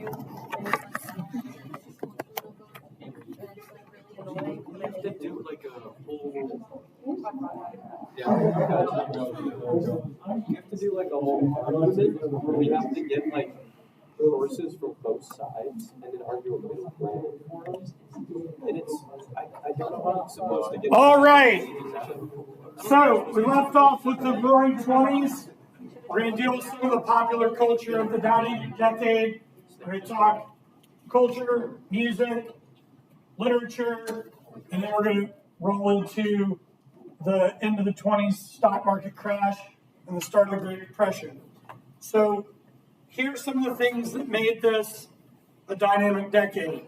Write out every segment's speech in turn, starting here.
We have to do like a whole. Yeah. We have to do like a whole argument where we have to get like sources from both sides and then argue a middle ground for them. And it's I don't know how it's supposed to get. All right. So we left off with the Roaring Twenties. We're going to deal with some of the popular culture of the decade. We're going to talk culture, music, literature, and then we're going to roll into the end of the 20s stock market crash and the start of the Great Depression. So here's some of the things that made this a dynamic decade.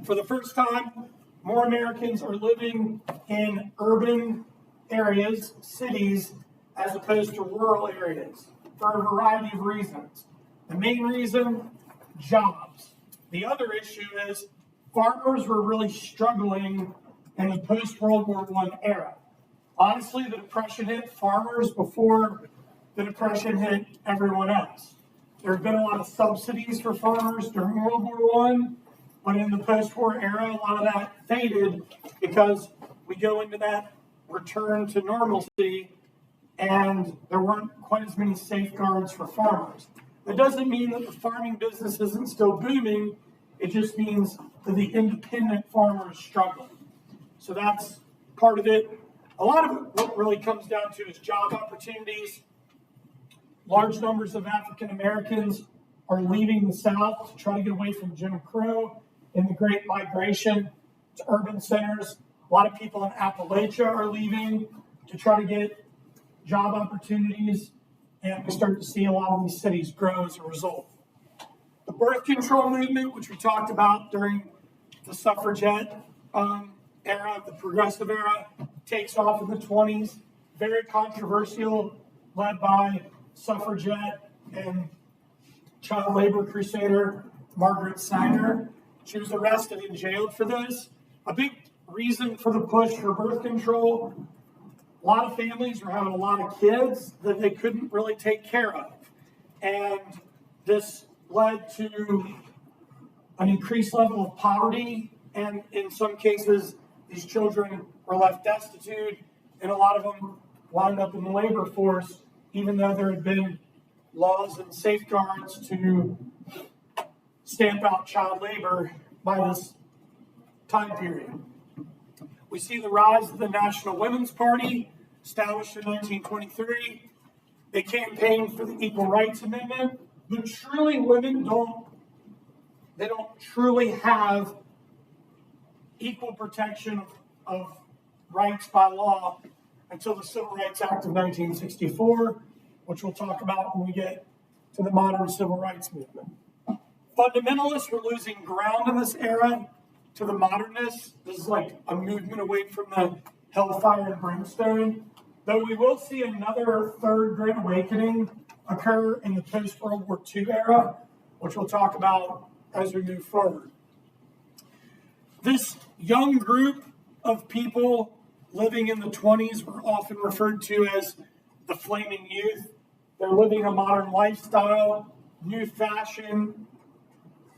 For the first time, more Americans are living in urban areas, cities, as opposed to rural areas for a variety of reasons. The main reason, jobs. The other issue is farmers were really struggling in the post-World War I era. Honestly, the Depression hit farmers before the Depression hit everyone else. There have been a lot of subsidies for farmers during World War I, but in the post-war era, a lot of that faded because we go into that return to normalcy and there weren't quite as many safeguards for farmers. That doesn't mean that the farming business isn't still booming. It just means that the independent farmer is struggling. So that's part of it. A lot of it, what really comes down to is job opportunities. Large numbers of African Americans are leaving the South to try to get away from Jim Crow in the Great Migration to urban centers. A lot of people in Appalachia are leaving to try to get job opportunities, and we start to see a lot of these cities grow as a result. The birth control movement, which we talked about during the suffragette era, the progressive era, takes off in the 20s. Very controversial, led by suffragette and child labor crusader Margaret Sanger. She was arrested and jailed for this. A big reason for the push for birth control, a lot of families were having a lot of kids that they couldn't really take care of. And this led to an increased level of poverty, and in some cases, these children were left destitute, and a lot of them wound up in the labor force, even though there had been laws and safeguards to stamp out child labor by this time period. We see the rise of the National Women's Party, established in 1923. They campaigned for the Equal Rights Amendment, but truly women don't truly have equal protection of rights by law until the Civil Rights Act of 1964, which we'll talk about when we get to the modern civil rights movement. Fundamentalists were losing ground in this era to the modernists. This is like a movement away from the hellfire and brimstone. Though we will see another third Great Awakening occur in the post-World War II era, which we'll talk about as we move forward. This young group of people living in the 20s were often referred to as the flaming youth. They're living a modern lifestyle, new fashion,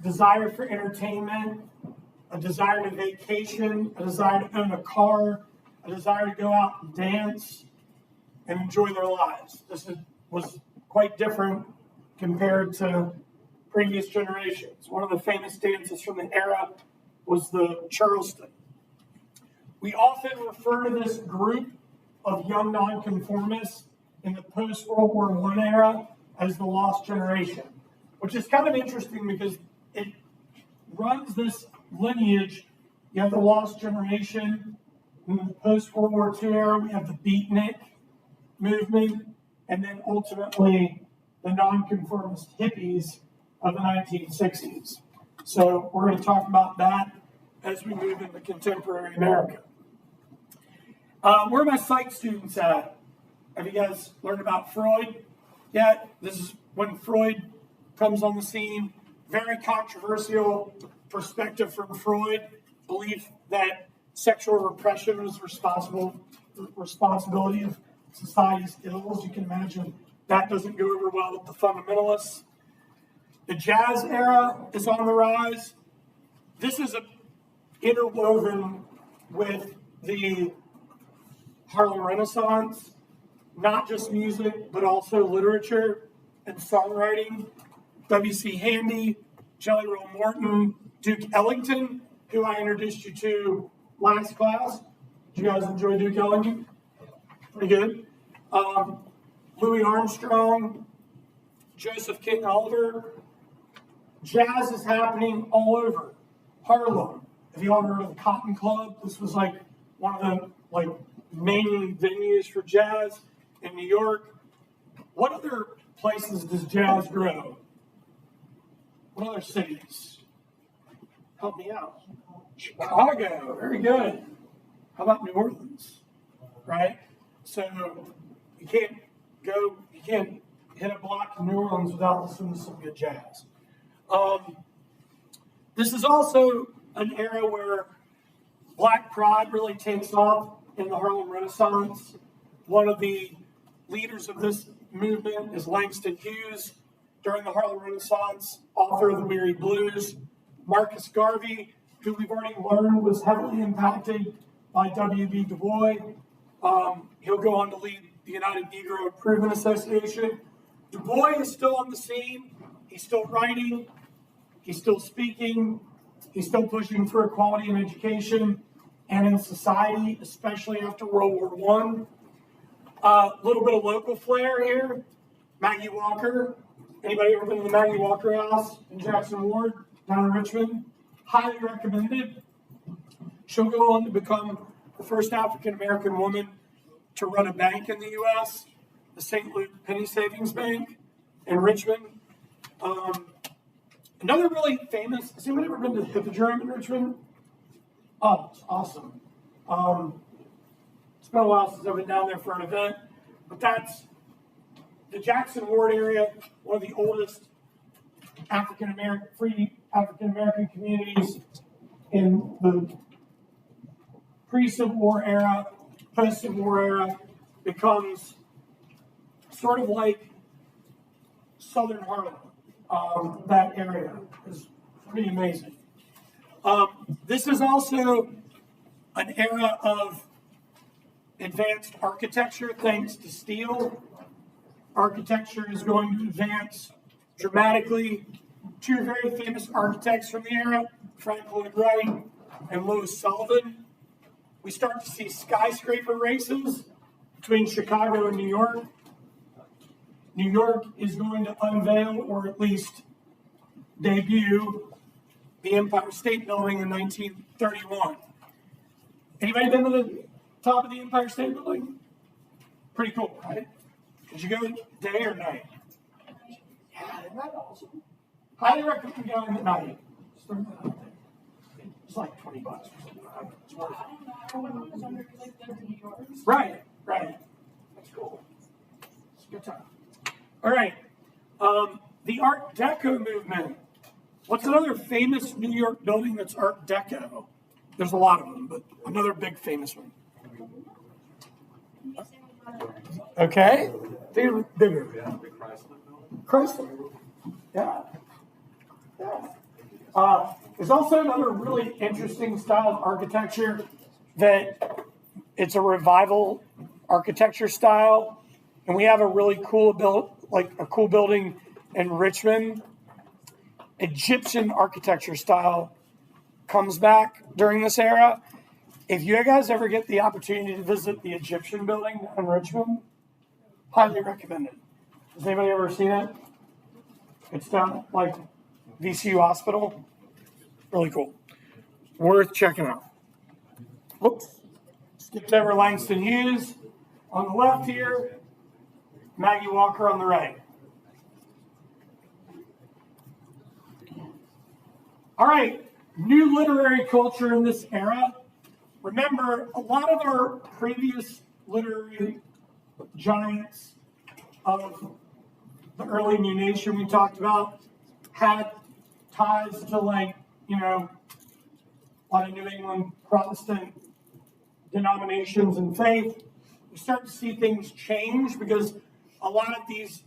desire for entertainment, a desire to vacation, a desire to own a car, a desire to go out and dance and enjoy their lives. This was quite different compared to previous generations. One of the famous dances from the era was the Charleston. We often refer to this group of young nonconformists in the post-World War I era as the lost generation, which is kind of interesting because it runs this lineage. You have the lost generation. In the post-World War II era, we have the beatnik movement, and then ultimately the nonconformist hippies of the 1960s. So we're going to talk about that as we move into contemporary America. Where are my psych students at? Have you guys learned about Freud yet? This is when Freud comes on the scene. Very controversial perspective from Freud. Belief that sexual repression was responsibility of society's ills. You can imagine that doesn't go over well with the fundamentalists. The jazz era is on the rise. This is interwoven with the Harlem Renaissance, not just music, but also literature and songwriting. W.C. Handy, Jelly Roll Morton, Duke Ellington, who I introduced you to last class. Did you guys enjoy Duke Ellington? Pretty good. Louis Armstrong, Joseph King Oliver. Jazz is happening all over. Harlem. Have you all heard of the Cotton Club? This was like one of the main venues for jazz in New York. What other places does jazz grow? What other cities? Help me out. Chicago, very good. How about New Orleans? Right? So you can't hit a block in New Orleans without listening to some good jazz. This is also an era where Black pride really takes off in the Harlem Renaissance. One of the leaders of this movement is Langston Hughes. During the Harlem Renaissance, author of the Weary Blues. Marcus Garvey, who we've already learned was heavily impacted by W.B. Du Bois. He'll go on to lead the United Negro Improvement Association. Du Bois is still on the scene. He's still writing. He's still speaking. He's still pushing for equality in education and in society, especially after World War I. A little bit of local flair here. Maggie Walker. Anybody ever been to the Maggie Walker house in Jackson Ward, down in Richmond? Highly recommended. She'll go on to become the first African-American woman to run a bank in the U.S., the St. Luke Penny Savings Bank in Richmond. Another really famous, has anybody ever been to the Hippodrome in Richmond? Oh, it's awesome. It's been a while since I've been down there for an event, but that's the Jackson Ward area, one of the oldest free African-American communities in the pre-Civil War era, post-Civil War era, becomes sort of like Southern Harlem. That area is pretty amazing. This is also an era of advanced architecture thanks to steel. Architecture is going to advance dramatically. Two very famous architects from the era, Frank Lloyd Wright and Louis Sullivan. We start to see skyscraper races between Chicago and New York. New York is going to unveil, or at least debut, the Empire State Building in 1931. Anybody been to the top of the Empire State Building? Pretty cool, right? Did you go day or night? Yeah, isn't that awesome? Highly recommend going at night. It's like $20 or something. It's worth it. Right. That's cool. It's a good time. All right. The Art Deco movement. What's another famous New York building that's Art Deco? There's a lot of them, but another big famous one. Okay. Bigger. Chrysler. Yeah. There's also another really interesting style of architecture that it's a revival architecture style, and we have a really cool building in Richmond. Egyptian architecture style comes back during this era. If you guys ever get the opportunity to visit the Egyptian building in Richmond, highly recommend it. Has anybody ever seen it? It's down like VCU Hospital. Really cool. Worth checking out. Whoops. Skipped over Langston Hughes on the left here. Maggie Walker on the right. All right. New literary culture in this era. Remember, a lot of our previous literary giants of the early New Nation we talked about had ties to a lot of New England Protestant denominations and faith. We start to see things change because a lot of these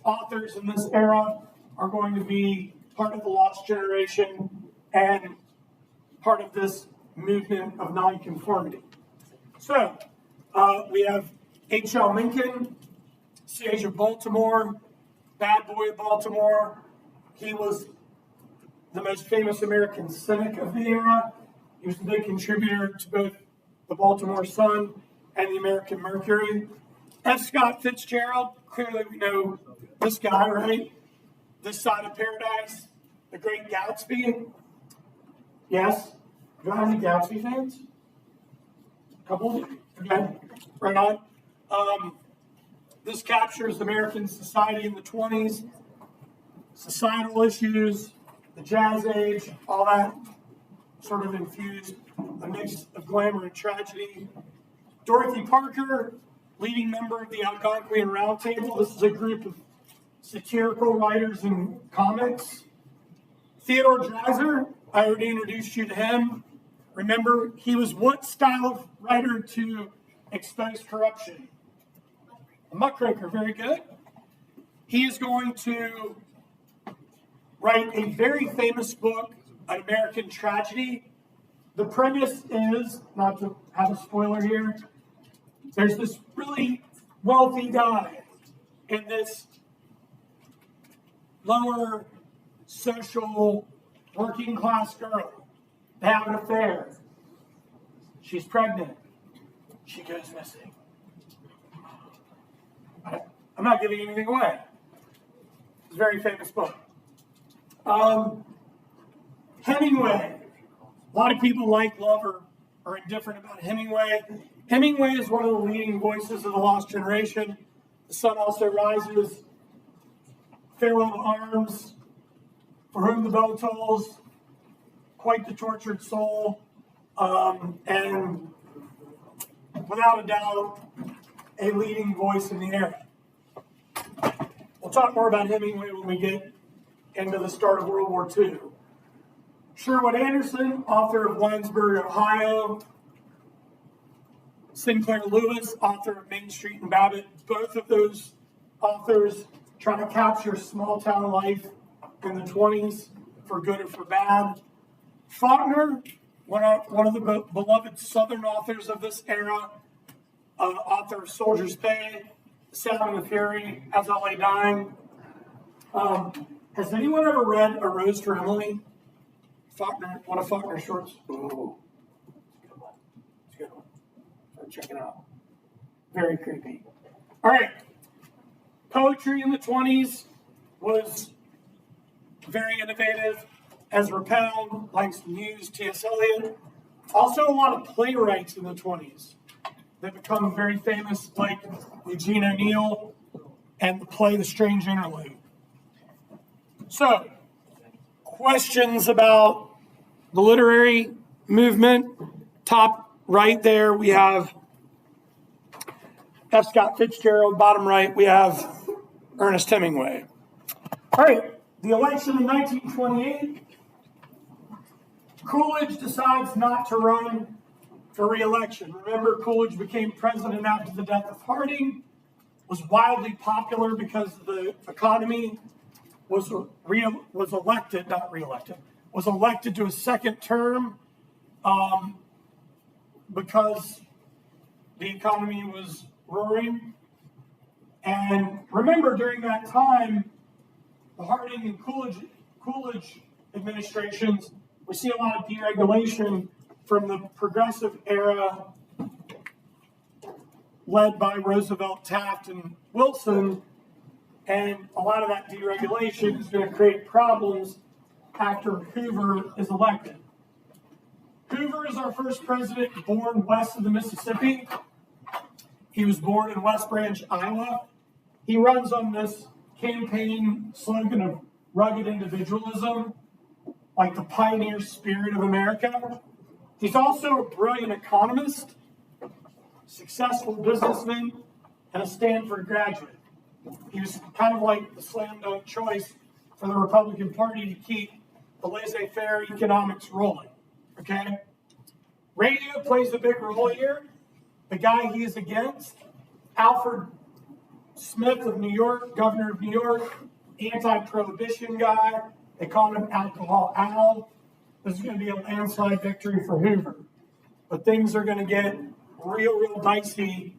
authors in this era are going to be part of the lost generation and part of this movement of nonconformity. So we have H.L. Mencken, Siege of Baltimore, Bad Boy of Baltimore. He was the most famous American cynic of the era. He was a big contributor to both the Baltimore Sun and the American Mercury. F. Scott Fitzgerald, clearly we know this guy, right? This Side of Paradise, The Great Gatsby. Yes? Do I have any Gatsby fans? A couple? Okay, right on. This captures American society in the 20s, societal issues, the Jazz Age, all that sort of infused a mix of glamour and tragedy. Dorothy Parker, leading member of the Algonquian Round Table. This is a group of satirical writers in comics. Theodore Dreiser, I already introduced you to him. Remember, he was what style of writer to expose corruption? A muckraker, very good. He is going to write a very famous book, An American Tragedy. The premise is, not to have a spoiler here, there's this really wealthy guy and this lower social working class girl. They have an affair. She's pregnant. She goes missing. I'm not giving anything away. It's a very famous book. Hemingway. A lot of people like, love, or are indifferent about Hemingway. Hemingway is one of the leading voices of the lost generation. The Sun Also Rises, Farewell to Arms, For Whom the Bell Tolls, Quite the Tortured Soul, and without a doubt, a leading voice in the era. We'll talk more about Hemingway when we get into the start of World War II. Sherwood Anderson, author of Winesburg, Ohio. Sinclair Lewis, author of Main Street and Babbitt. Both of those authors try to capture small town life in the 20s, for good or for bad. Faulkner, one of the beloved Southern authors of this era, author of Soldier's Pay, The Sound and the Fury, As I Lay Dying. Has anyone ever read A Rose for Emily? Faulkner, one of Faulkner's shorts. Ooh, it's a good one. So check it out. Very creepy. All right. Poetry in the 20s was very innovative. Ezra Pound, Langston Hughes, T.S. Eliot. Also a lot of playwrights in the 20s that become very famous, like Eugene O'Neill and the play The Strange Interlude. So, questions about the literary movement. Top right there, we have F. Scott Fitzgerald. Bottom right, we have Ernest Hemingway. All right, the election in 1928. Coolidge decides not to run for re-election. Remember, Coolidge became president after the death of Harding, was wildly popular because the economy was elected to a second term because the economy was roaring. And remember, during that time, the Harding and Coolidge administrations, we see a lot of deregulation from the progressive era led by Roosevelt, Taft, and Wilson. And a lot of that deregulation is going to create problems after Hoover is elected. Hoover is our first president born west of the Mississippi. He was born in West Branch, Iowa. He runs on this campaign slogan of rugged individualism, like the pioneer spirit of America. He's also a brilliant economist, successful businessman, and a Stanford graduate. He was kind of like the slam dunk choice for the Republican Party to keep the laissez-faire economics rolling. Okay? Radio plays a big role here. The guy he is against, Alfred Smith of New York, governor of New York, anti-prohibition guy. They call him Alcohol Al. This is going to be a landslide victory for Hoover. But things are going to get real dicey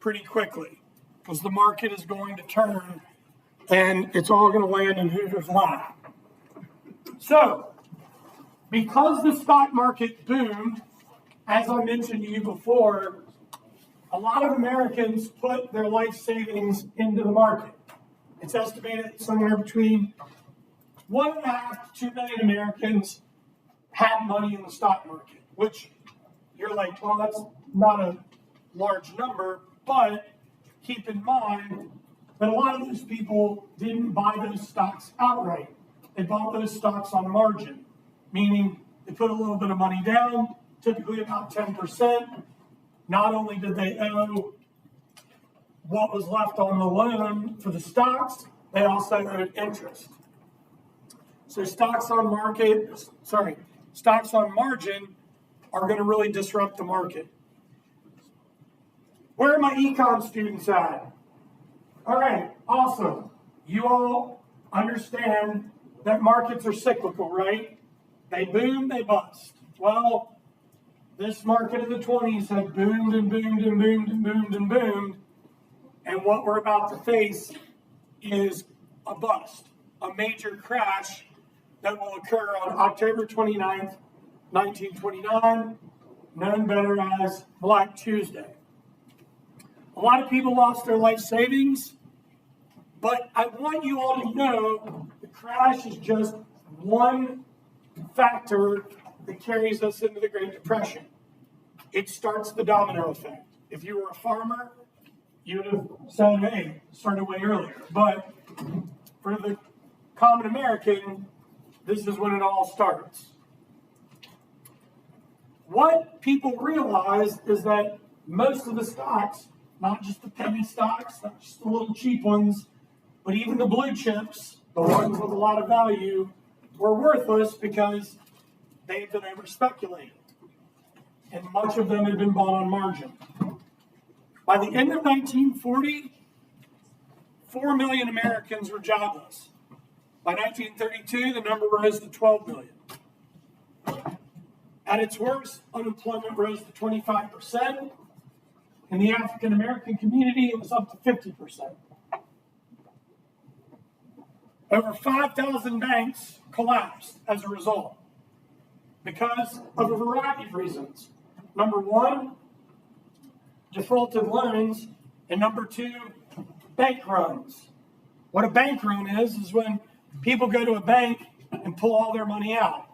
pretty quickly because the market is going to turn and it's all going to land in Hoover's lap. So, because the stock market boomed, as I mentioned to you before, a lot of Americans put their life savings into the market. It's estimated somewhere between 1.5 to 2 million Americans had money in the stock market, which you're like, well, that's not a large number, but keep in mind that a lot of those people didn't buy those stocks outright. They bought those stocks on margin, meaning they put a little bit of money down, typically about 10%. Not only did they owe what was left on the loan for the stocks, they also owed interest. So stocks on margin are going to really disrupt the market. Where are my econ students at? All right, awesome. You all understand that markets are cyclical, right? They boom, they bust. Well, this market of the 20s had boomed and boomed and boomed and boomed and boomed. And what we're about to face is a bust, a major crash that will occur on October 29th, 1929, known better as Black Tuesday. A lot of people lost their life savings, but I want you all to know the crash is just one factor that carries us into the Great Depression. It starts the domino effect. If you were a farmer, you would have said, hey, started way earlier. But for the common American, this is when it all starts. What people realize is that most of the stocks, not just the penny stocks, not just the little cheap ones, but even the blue chips, the ones with a lot of value, were worthless because they've been over-speculated. And much of them had been bought on margin. By the end of 1940, 4 million Americans were jobless. By 1932, the number rose to 12 million. At its worst, unemployment rose to 25%. In the African American community, it was up to 50%. Over 5,000 banks collapsed as a result because of a variety of reasons. Number one, defaulted loans, and number two, bank runs. What a bank run is when people go to a bank and pull all their money out.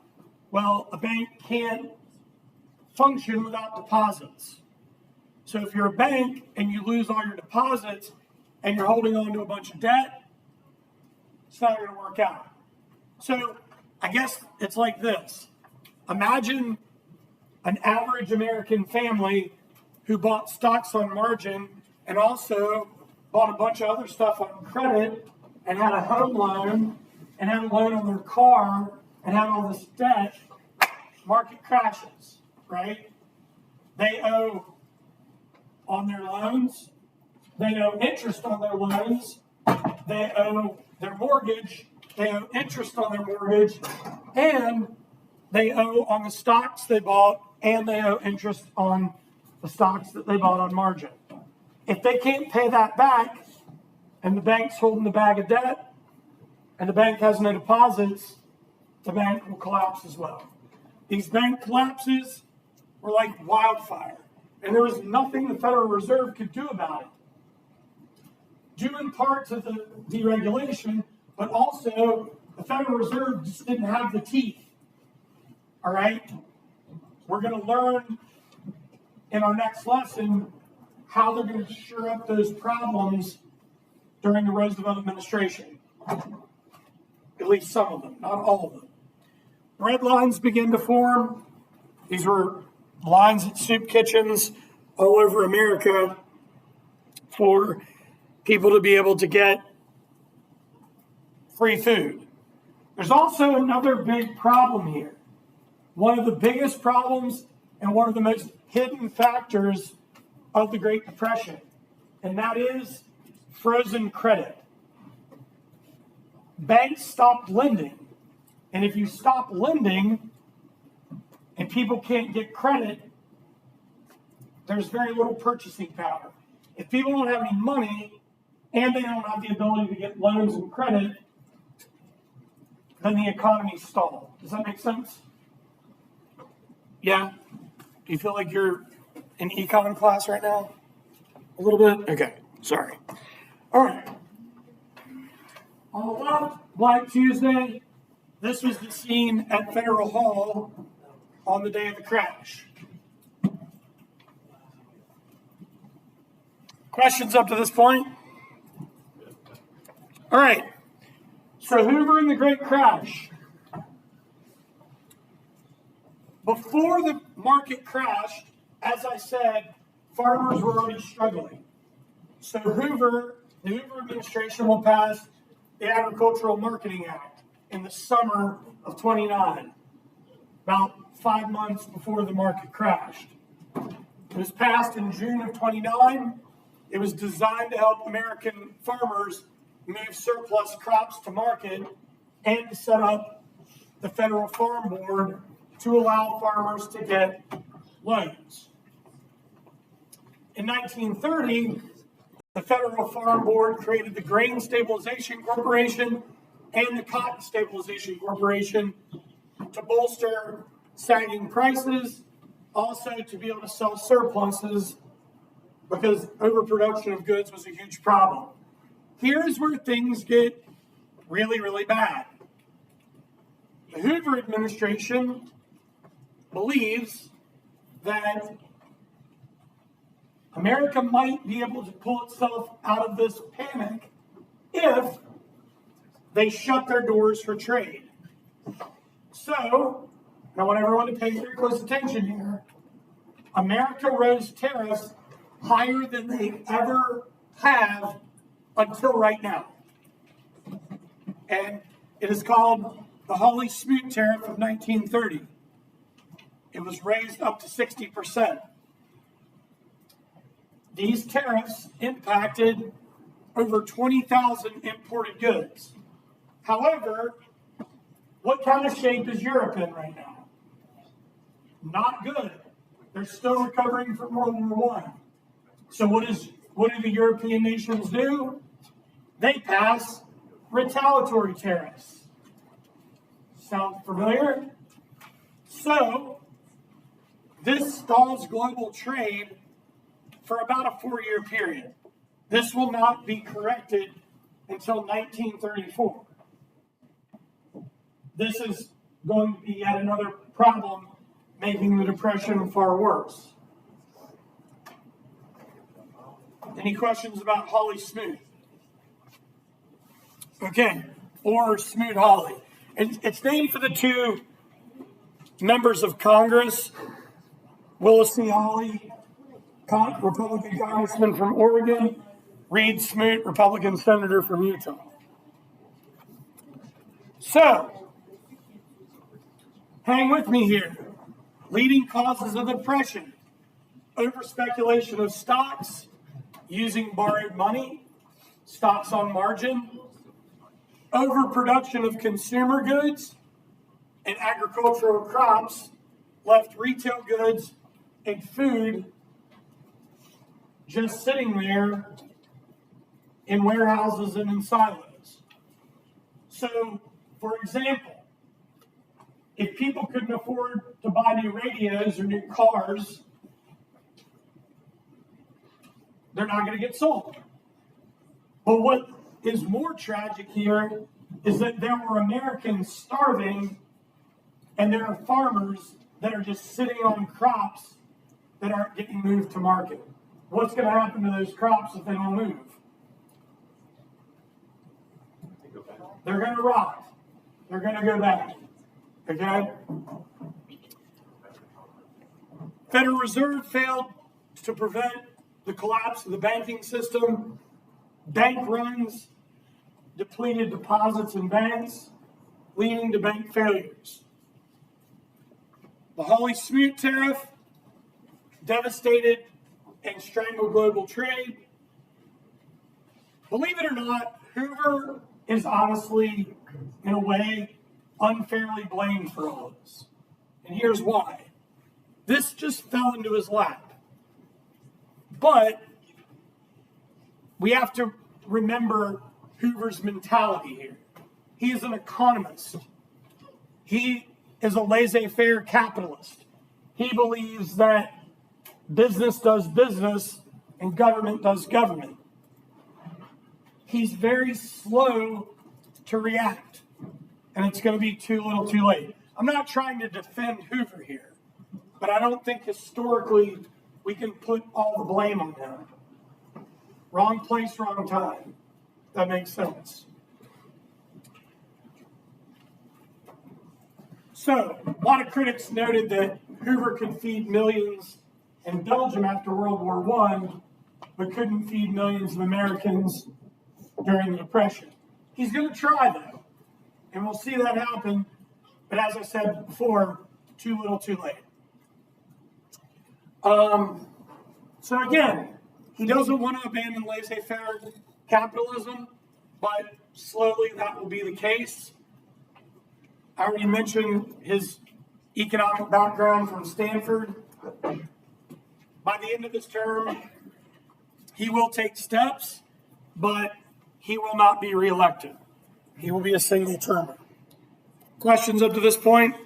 Well, a bank can't function without deposits. So if you're a bank and you lose all your deposits and you're holding on to a bunch of debt, it's not going to work out. So I guess it's like this. Imagine an average American family who bought stocks on margin and also bought a bunch of other stuff on credit and had a home loan and had a loan on their car and had all this debt. Market crashes, right? They owe on their loans. They owe interest on their loans. They owe their mortgage. They owe interest on their mortgage. And they owe on the stocks they bought, and they owe interest on the stocks that they bought on margin. If they can't pay that back, and the bank's holding the bag of debt, and the bank has no deposits, the bank will collapse as well. These bank collapses were like wildfire, and there was nothing the Federal Reserve could do about it. Due in part to the deregulation, but also the Federal Reserve just didn't have the teeth. All right? We're going to learn in our next lesson how they're going to shore up those problems during the Roosevelt administration. At least some of them, not all of them. Red lines begin to form. These were lines at soup kitchens all over America for people to be able to get free food. There's also another big problem here. One of the biggest problems and one of the most hidden factors of the Great Depression, and that is frozen credit. banks stopped lending. And if you stop lending and people can't get credit, there's very little purchasing power. If people don't have any money and they don't have the ability to get loans and credit, then the economy stalled. Does that make sense? Yeah? Do you feel like you're in econ class right now? A little bit? Okay, sorry. All right. On the left, Black Tuesday. This was the scene at Federal Hall on the day of the crash. Questions up to this point? All right. So Hoover and the Great Crash. Before the market crashed, as I said, farmers were already struggling. So the Hoover administration will pass the Agricultural Marketing Act in the summer of 29, about 5 months before the market crashed. It was passed in June of 29. It was designed to help American farmers move surplus crops to market and to set up the Federal Farm Board to allow farmers to get loans. In 1930, the Federal Farm Board created the Grain Stabilization Corporation and the Cotton Stabilization Corporation to bolster sagging prices, also to be able to sell surpluses because overproduction of goods was a huge problem. Here's where things get really, really bad. The Hoover administration believes that America might be able to pull itself out of this panic if they shut their doors for trade. So, I want everyone to pay very close attention here. America rose tariffs higher than they ever have until right now. And it is called the Hawley-Smoot tariff of 1930. It was raised up to 60%. These tariffs impacted over 20,000 imported goods. However, what kind of shape is Europe in right now? Not good. They're still recovering from World War I. So what do the European nations do? They pass retaliatory tariffs. Sound familiar? So, this stalls global trade for about a 4-year period. This will not be corrected until 1934. This is going to be yet another problem, making the Depression far worse. Any questions about Hawley-Smoot? Okay, or Smoot-Hawley. It's named for the two members of Congress, Willis C. Hawley, Republican congressman from Oregon, Reed Smoot, Republican senator from Utah. So, hang with me here. Leading causes of the Depression: overspeculation of stocks, using borrowed money, stocks on margin, overproduction of consumer goods and agricultural crops left retail goods and food just sitting there in warehouses and in silos. So, for example, if people couldn't afford to buy new radios or new cars, they're not going to get sold. But what is more tragic here is that there were Americans starving and there are farmers that are just sitting on crops that aren't getting moved to market. What's going to happen to those crops if they don't move? They're going to rot. They're going to go bad. Okay? Federal Reserve failed to prevent the collapse of the banking system. Bank runs depleted deposits in banks, leading to bank failures. The Hawley-Smoot tariff devastated and strangled global trade. Believe it or not, Hoover is honestly, in a way, unfairly blamed for all this. And here's why. This just fell into his lap. But we have to remember Hoover's mentality here. He is an economist. He is a laissez-faire capitalist. He believes that business does business and government does government. He's very slow to react, and it's going to be too little too late. I'm not trying to defend Hoover here, but I don't think historically we can put all the blame on him. Wrong place, wrong time. That makes sense. So, a lot of critics noted that Hoover could feed millions in Belgium after World War I, but couldn't feed millions of Americans during the Depression. He's going to try, though, and we'll see that happen, but as I said before, too little too late. So again, he doesn't want to abandon laissez-faire capitalism, but slowly that will be the case. I already mentioned his economic background from Stanford. By the end of his term, he will take steps, but he will not be reelected. He will be a single termer. Questions up to this point?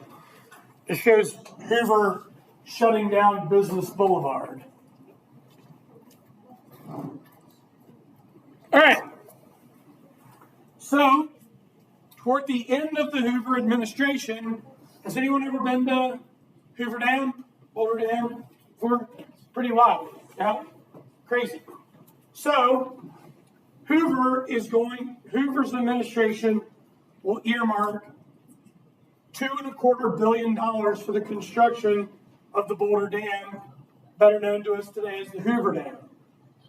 It shows Hoover shutting down Business Boulevard. All right. So, toward the end of the Hoover administration, has anyone ever been to Hoover Dam, Boulder Dam? Pretty wild. Yeah? Crazy. So, Hoover's administration will earmark $2.25 billion for the construction of the Boulder Dam, better known to us today as the Hoover Dam.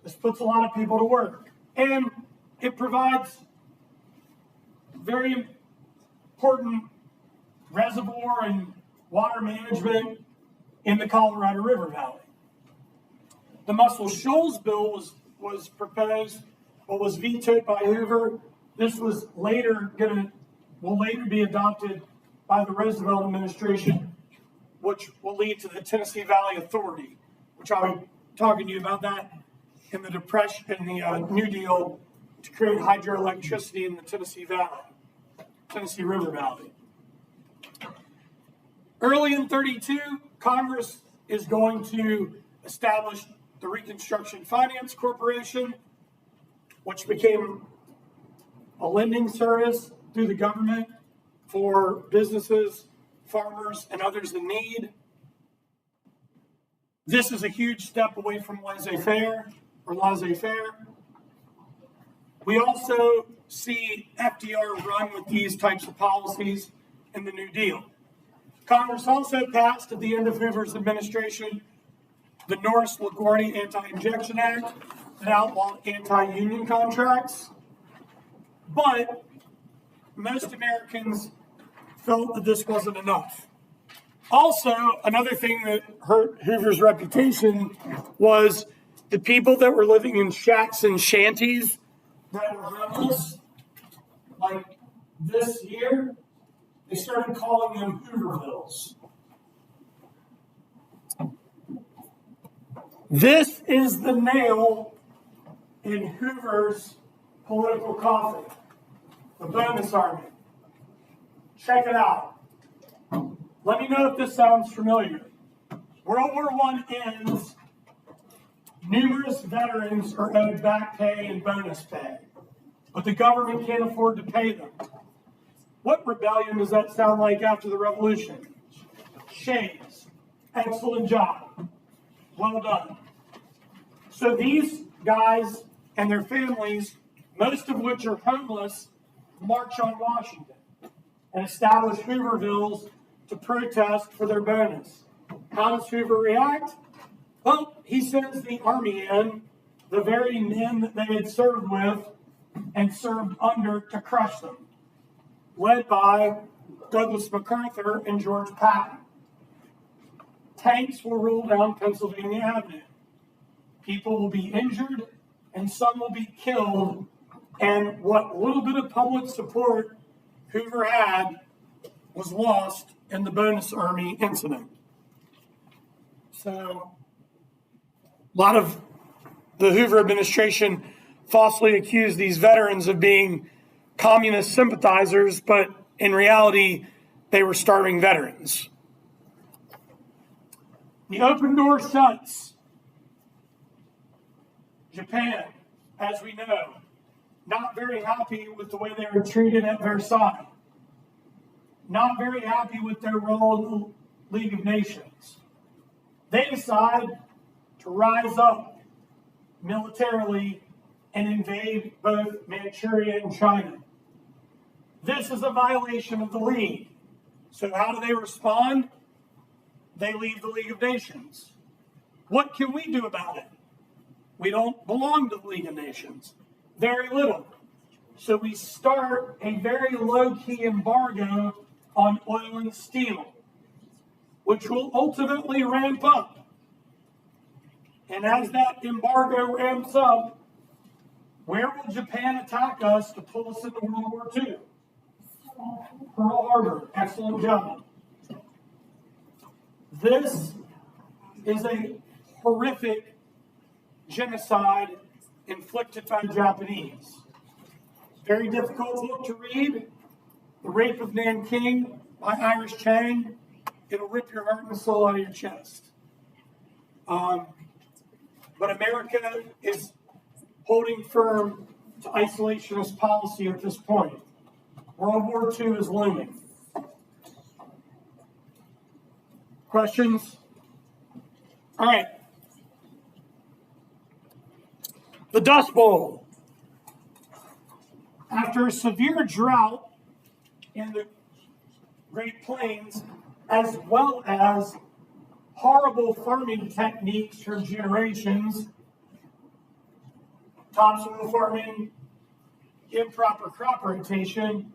This puts a lot of people to work. And it provides very important reservoir and water management in the Colorado River Valley. The Muscle Shoals bill was proposed, but was vetoed by Hoover. This will later be adopted by the Roosevelt administration, which will lead to the Tennessee Valley Authority, which I'll be talking to you about that in the Depression, in the New Deal, to create hydroelectricity in the Tennessee River Valley. Early in 32, Congress is going to establish the Reconstruction Finance Corporation, which became a lending service through the government for businesses, farmers, and others in need. This is a huge step away from laissez-faire. We also see FDR run with these types of policies in the New Deal. Congress also passed at the end of Hoover's administration the Norris-LaGuardia Anti-Injection Act that outlawed anti-union contracts. But most Americans felt that this wasn't enough. Also, another thing that hurt Hoover's reputation was the people that were living in shacks and shanties that were homeless, like this here, they started calling them Hoovervilles. This is the nail in Hoover's political coffin, the bonus army. Check it out. Let me know if this sounds familiar. World War I ends. Numerous veterans are owed back pay and bonus pay, but the government can't afford to pay them. What rebellion does that sound like after the revolution? Shays. Excellent job. Well done. So these guys and their families, most of which are homeless, march on Washington and establish Hoovervilles to protest for their bonus. How does Hoover react? Well, he sends the army in, the very men that they had served with and served under, to crush them, led by Douglas MacArthur and George Patton. Tanks will roll down Pennsylvania Avenue. People will be injured, and some will be killed And what little bit of public support Hoover had was lost in the bonus army incident. So a lot of the Hoover administration falsely accused these veterans of being communist sympathizers, but in reality, they were starving veterans. The open door shuts. Japan, as we know, not very happy with the way they were treated at Versailles. Not very happy with their role in the League of Nations. They decide to rise up militarily and invade both Manchuria and China. This is a violation of the League. So how do they respond? They leave the League of Nations. What can we do about it? We don't belong to the League of Nations. Very little. So we start a very low-key embargo on oil and steel, which will ultimately ramp up. And as that embargo ramps up, where will Japan attack us to pull us into World War II? Pearl Harbor. Excellent job. This is a horrific genocide inflicted by Japanese. Very difficult book to read. The Rape of Nanking by Iris Chang. It'll rip your heart and soul out of your chest. But America is holding firm to isolationist policy at this point. World War II is looming. Questions? All right. The Dust Bowl. After a severe drought in the Great Plains, as well as horrible farming techniques for generations, topsoil farming, improper crop rotation,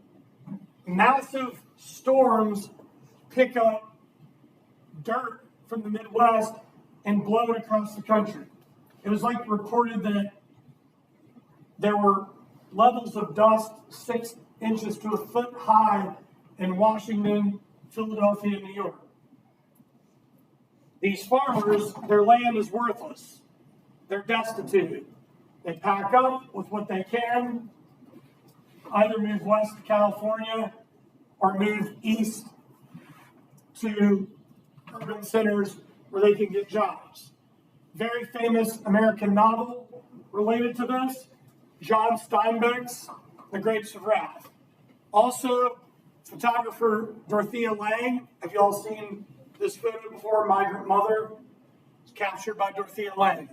massive storms pick up dirt from the Midwest and blow it across the country. It was like reported that there were levels of dust 6 inches to a foot high in Washington, Philadelphia, and New York. These farmers, their land is worthless. They're destitute. They pack up with what they can, either move west to California or move east to urban centers where they can get jobs. Very famous American novel related to this, John Steinbeck's The Grapes of Wrath. Also, photographer Dorothea Lange. Have you all seen this photo before? Migrant Mother. It's captured by Dorothea Lange.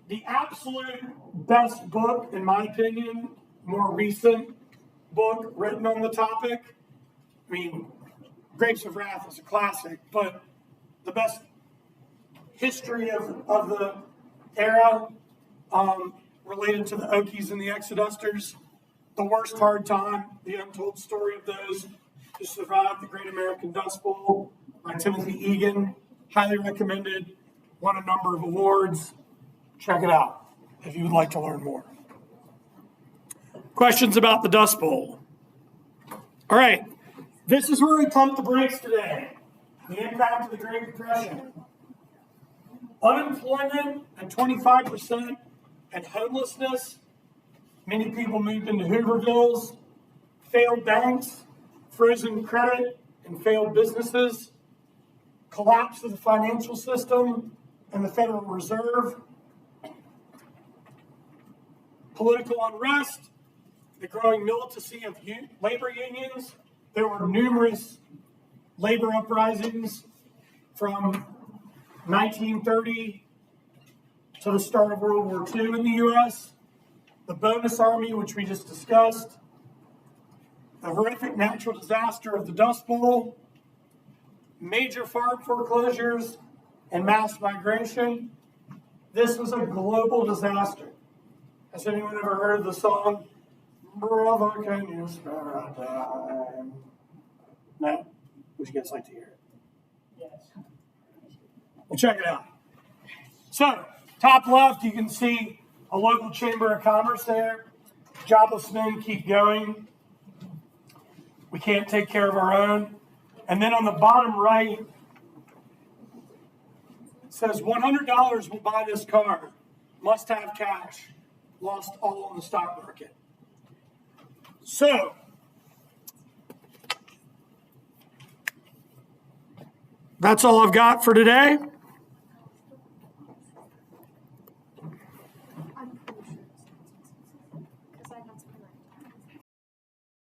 The absolute best book, in my opinion, more recent book written on the topic. I mean, Grapes of Wrath is a classic, but the best history of the era related to the Okies and the Exodusters. The Worst Hard Time, the untold story of those who survived the Great American Dust Bowl by Timothy Egan. Highly recommended, won a number of awards. Check it out if you would like to learn more. Questions about the Dust Bowl? All right, this is where we pump the brakes today. The impact of the Great Depression. Unemployment at 25% and homelessness. Many people moved into Hoovervilles. Failed banks, frozen credit, and failed businesses. Collapse of the financial system and the Federal Reserve. Political unrest, the growing militancy of labor unions. There were numerous labor uprisings from 1930 to the start of World War II in the U.S., the bonus army, which we just discussed, the horrific natural disaster of the Dust Bowl, major farm foreclosures, and mass migration. This was a global disaster. Has anyone ever heard the song, Brother, Can You Spare a Dime? No? Would you guys like to hear it? Yes. Well, check it out. So, top left, you can see a local chamber of commerce there. Jobless men keep going. We can't take care of our own. And then on the bottom right, it says $100 will buy this car. Must have cash. Lost all on the stock market. So, that's all I've got for today.